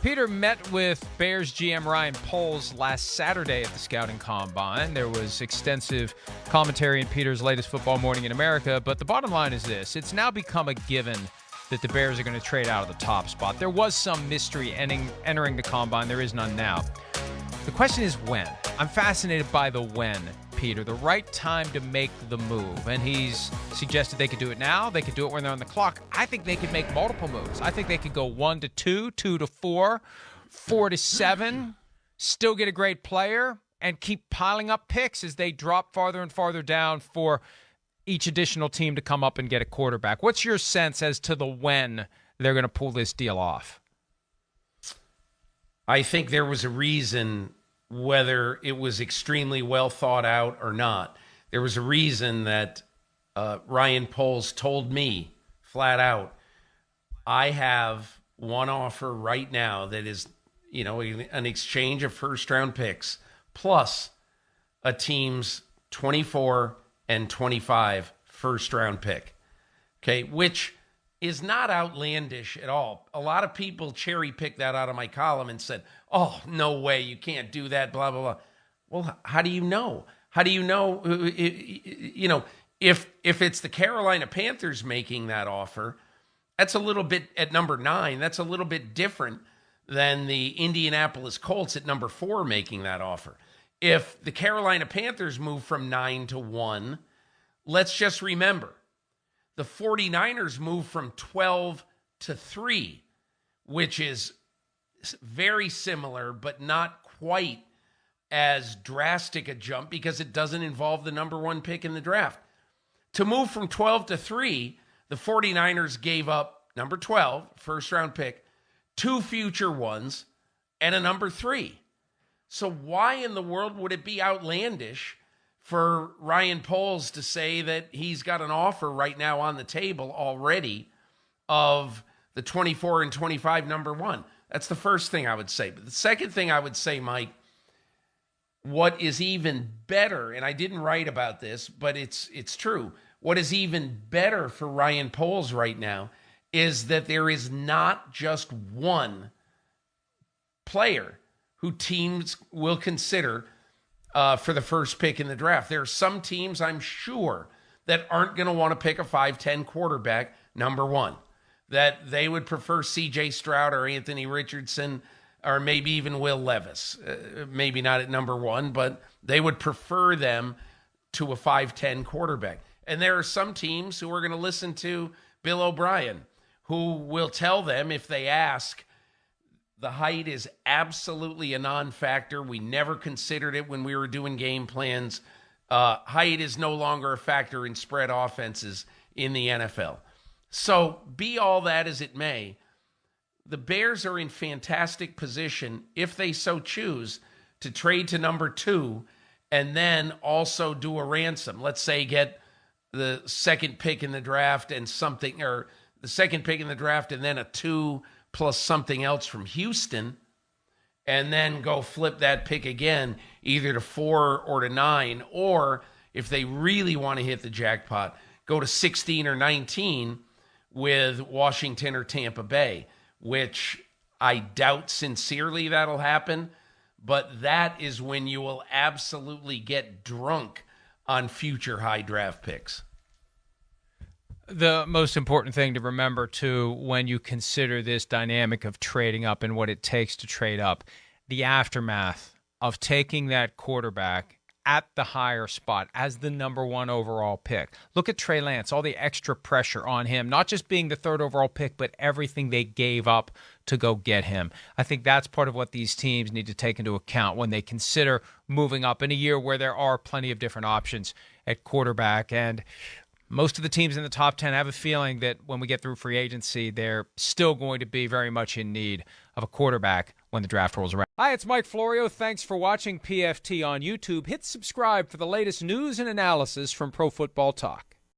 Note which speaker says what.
Speaker 1: Peter met with Bears GM Ryan Poles last Saturday at the Scouting Combine. There was extensive commentary in Peter's latest Football Morning in America, but the bottom line is this. It's now become a given that the Bears are going to trade out of the top spot. There was some mystery entering the Combine. There is none now. The question is when. I'm fascinated by the when, Peter, the right time to make the move. And he's suggested they could do it now. They could do it when they're on the clock. I think they could make multiple moves. I think they could go 1 to 2, 2 to 4, 4 to 7, still get a great player, and keep piling up picks as they drop farther and farther down for each additional team to come up and get a quarterback. What's your sense as to the when they're going to pull this deal off?
Speaker 2: I think there was a reason, whether it was extremely well thought out or not. There was a reason that Ryan Poles told me flat out, I have one offer right now that is, an exchange of first-round picks plus a team's 24 and 25 first-round pick, okay, which is not outlandish at all. A lot of people cherry-picked that out of my column and said, oh, no way, you can't do that, blah, blah, blah. Well, how do you know? How do you know, if it's the Carolina Panthers making that offer, that's a little bit, at number 9, that's a little bit different than the Indianapolis Colts at number 4 making that offer. If the Carolina Panthers move from 9 to 1, let's just remember, the 49ers move from 12 to 3, which is very similar, but not quite as drastic a jump because it doesn't involve the number 1 pick in the draft. To move from 12 to 3, the 49ers gave up number 12, first round pick, 2 future ones, and a number 3. So why in the world would it be outlandish for Ryan Poles to say that he's got an offer right now on the table already of the 24 and 25 number 1? That's the first thing I would say. But the second thing I would say, Mike, what is even better, and I didn't write about this, but it's true. What is even better for Ryan Poles right now is that there is not just one player who teams will consider for the first pick in the draft. There are some teams, I'm sure, that aren't going to want to pick a 5'10 quarterback, number 1. That they would prefer C.J. Stroud or Anthony Richardson or maybe even Will Levis. Maybe not at number 1, but they would prefer them to a 5'10 quarterback. And there are some teams who are going to listen to Bill O'Brien, who will tell them if they ask, the height is absolutely a non-factor. We never considered it when we were doing game plans. Height is no longer a factor in spread offenses in the NFL. So be all that as it may, the Bears are in fantastic position, if they so choose, to trade to number 2 and then also do a ransom. Let's say get the second pick in the draft and something, or the second pick in the draft and then a 2 plus something else from Houston, and then go flip that pick again, either to 4 or to 9, or if they really want to hit the jackpot, go to 16 or 19 with Washington or Tampa Bay, which I doubt sincerely that'll happen, but that is when you will absolutely get drunk on future high draft picks.
Speaker 1: The most important thing to remember, too, when you consider this dynamic of trading up and what it takes to trade up, the aftermath of taking that quarterback at the higher spot as the number 1 overall pick. Look at Trey Lance, all the extra pressure on him, not just being the 3rd overall pick, but everything they gave up to go get him. I think that's part of what these teams need to take into account when they consider moving up in a year where there are plenty of different options at quarterback. And most of the teams in the top 10 have a feeling that when we get through free agency, they're still going to be very much in need of a quarterback when the draft rolls around. Hi, it's Mike Florio. Thanks for watching PFT on YouTube. Hit subscribe for the latest news and analysis from Pro Football Talk.